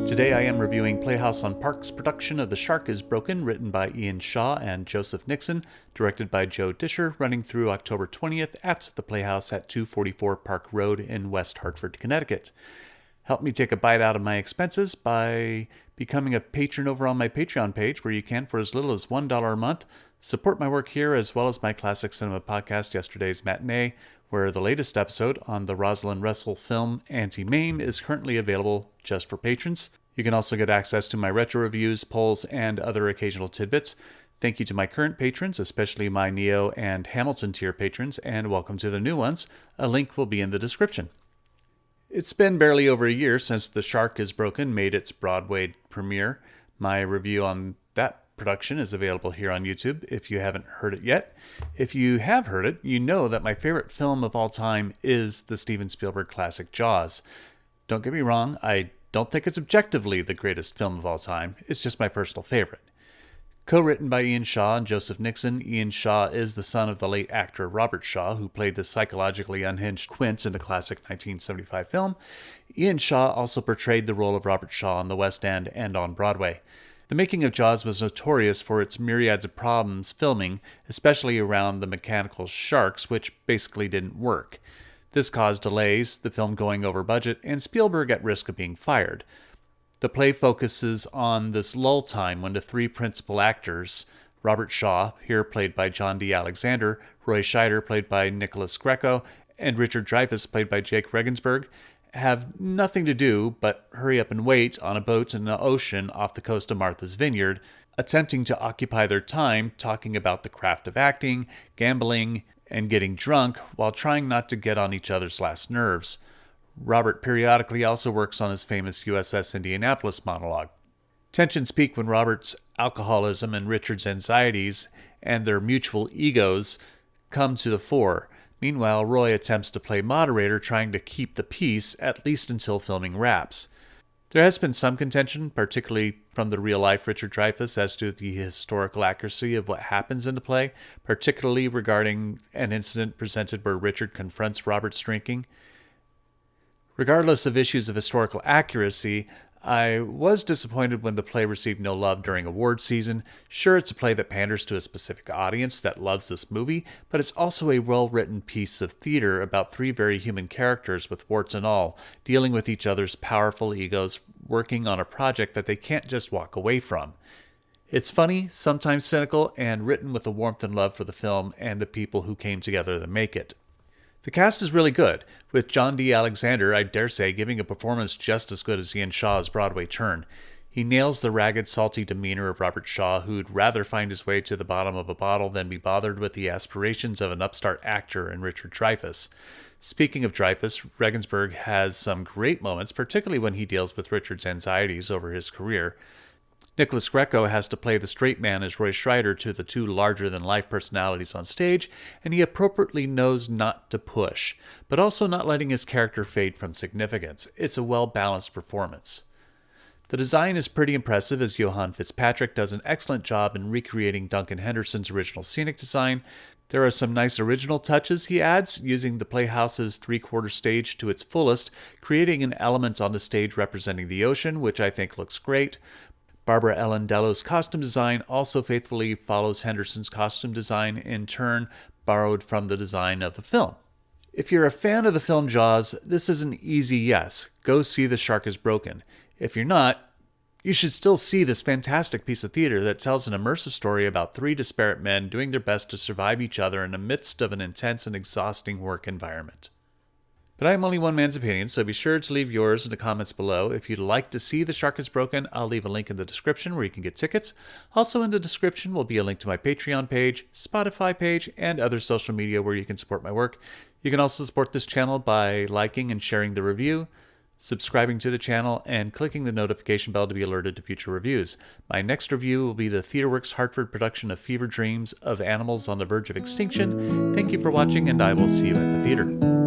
Today I am reviewing Playhouse on Park's production of The Shark is Broken, written by Ian Shaw and Joseph Nixon, directed by Joe Discher, running through October 20th at the Playhouse at 244 Park Road in West Hartford, Connecticut. Help me take a bite out of my expenses by becoming a patron over on my Patreon page, where you can, for as little as $1 a month, support my work here as well as my classic cinema podcast, Yesterday's Matinee, where the latest episode on the Rosalind Russell film Anti-Mame is currently available just for patrons. You can also get access to my retro reviews, polls, and other occasional tidbits. Thank you to my current patrons, especially my Neo and Hamilton tier patrons, and welcome to the new ones. A link will be in the description. It's been barely over a year since The Shark is Broken made its Broadway premiere. My review on that production is available here on YouTube if you haven't heard it yet. If you have heard it, you know that my favorite film of all time is the Steven Spielberg classic Jaws. Don't get me wrong, I don't think it's objectively the greatest film of all time. It's just my personal favorite. Co-written by Ian Shaw and Joseph Nixon, Ian Shaw is the son of the late actor Robert Shaw, who played the psychologically unhinged Quint in the classic 1975 film. Ian Shaw also portrayed the role of Robert Shaw on the West End and on Broadway. The making of Jaws was notorious for its myriads of problems filming, especially around the mechanical sharks, which basically didn't work. This caused delays, the film going over budget, and Spielberg at risk of being fired. The play focuses on this lull time when the three principal actors, Robert Shaw, here played by John D. Alexander, Roy Scheider, played by Nicolas Greco, and Richard Dreyfuss, played by Jake Regensburg, have nothing to do but hurry up and wait on a boat in the ocean off the coast of Martha's Vineyard, attempting to occupy their time talking about the craft of acting, gambling, and getting drunk while trying not to get on each other's last nerves. Robert periodically also works on his famous USS Indianapolis monologue. Tensions peak when Robert's alcoholism and Richard's anxieties and their mutual egos come to the fore. Meanwhile, Roy attempts to play moderator, trying to keep the peace, at least until filming wraps. There has been some contention, particularly from the real-life Richard Dreyfuss, as to the historical accuracy of what happens in the play, particularly regarding an incident presented where Richard confronts Robert's drinking. Regardless of issues of historical accuracy, I was disappointed when the play received no love during award season. Sure, it's a play that panders to a specific audience that loves this movie, but it's also a well-written piece of theater about three very human characters with warts and all, dealing with each other's powerful egos, working on a project that they can't just walk away from. It's funny, sometimes cynical, and written with a warmth and love for the film and the people who came together to make it. The cast is really good, with John D. Alexander, I dare say, giving a performance just as good as Ian Shaw's Broadway turn. He nails the ragged, salty demeanor of Robert Shaw, who'd rather find his way to the bottom of a bottle than be bothered with the aspirations of an upstart actor in Richard Dreyfuss. Speaking of Dreyfuss, Regensburg has some great moments, particularly when he deals with Richard's anxieties over his career. Nicolas Greco has to play the straight man as Roy Scheider to the two larger-than-life personalities on stage, and he appropriately knows not to push, but also not letting his character fade from significance. It's a well-balanced performance. The design is pretty impressive, as Johann Fitzpatrick does an excellent job in recreating Duncan Henderson's original scenic design. There are some nice original touches he adds, using the Playhouse's three-quarter stage to its fullest, creating an element on the stage representing the ocean, which I think looks great. Barbara Ellen Delo's costume design also faithfully follows Henderson's costume design, in turn borrowed from the design of the film. If you're a fan of the film Jaws, this is an easy yes. Go see The Shark is Broken. If you're not, you should still see this fantastic piece of theater that tells an immersive story about three disparate men doing their best to survive each other in the midst of an intense and exhausting work environment. But I am only one man's opinion, so be sure to leave yours in the comments below. If you'd like to see The Shark is Broken, I'll leave a link in the description where you can get tickets. Also in the description will be a link to my Patreon page, Spotify page, and other social media where you can support my work. You can also support this channel by liking and sharing the review, subscribing to the channel, and clicking the notification bell to be alerted to future reviews. My next review will be the TheaterWorks Hartford production of Fever Dreams of Animals on the Verge of Extinction. Thank you for watching, and I will see you at the theater.